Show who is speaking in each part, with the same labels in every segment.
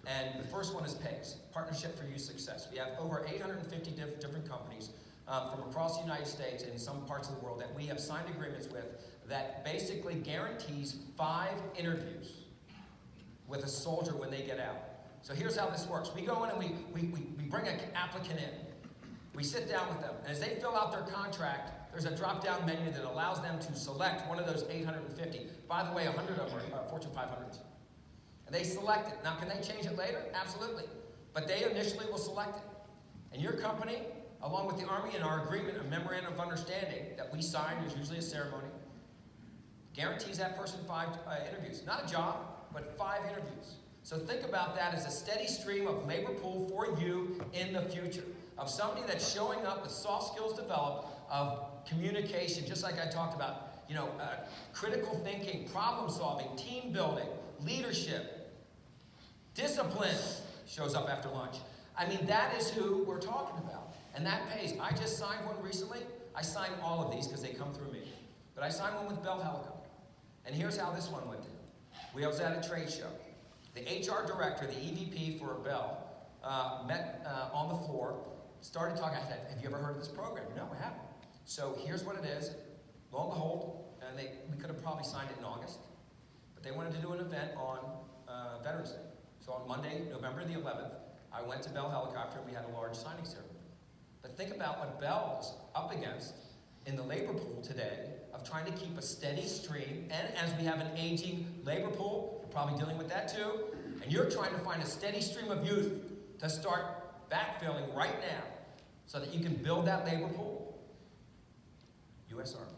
Speaker 1: And the first one is PaYS, Partnership for Youth Success. We have over 850 different companies from across the United States and some parts of the world that we have signed agreements with that basically guarantees 5 interviews with a soldier when they get out. So here's how this works. We go in and we bring an applicant in. We sit down with them, and as they fill out their contract, there's a drop-down menu that allows them to select one of those 850. By the way, 100 of them are Fortune 500s. And they select it. Now, can they change it later? Absolutely. But they initially will select it. And your company, along with the Army in our agreement, a memorandum of understanding that we sign, there's usually a ceremony, guarantees that person 5 interviews. Not a job, but 5 interviews. So think about that as a steady stream of labor pool for you in the future, of somebody that's showing up with soft skills developed, of communication, just like I talked about, critical thinking, problem solving, team building, leadership, discipline shows up after lunch. I mean, that is who we're talking about. And that pays. I just signed one recently. I signed all of these because they come through me. But I signed one with Bell Helicopter. And here's how this one went down. We was at a trade show. The HR director, the EVP for Bell, met on the floor, started talking. I said, have you ever heard of this program? No, I haven't. So here's what it is. Lo and behold, and we could have probably signed it in August, but they wanted to do an event on Veterans Day. So on Monday, November the 11th, I went to Bell Helicopter and we had a large signing ceremony. But think about what Bell is up against in the labor pool today of trying to keep a steady stream, and as we have an aging labor pool, you're probably dealing with that too, and you're trying to find a steady stream of youth to start backfilling right now so that you can build that labor pool. U.S. Army.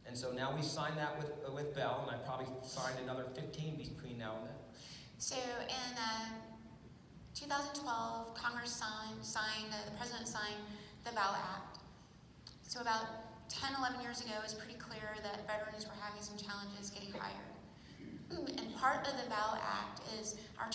Speaker 1: And so now we've signed that with Bell, and I probably signed another 15 between now and then.
Speaker 2: So in 2012, Congress the President signed the Bell Act. So about 10, 11 years ago, it was pretty clear that veterans were having some challenges getting hired. And part of the Bell Act is our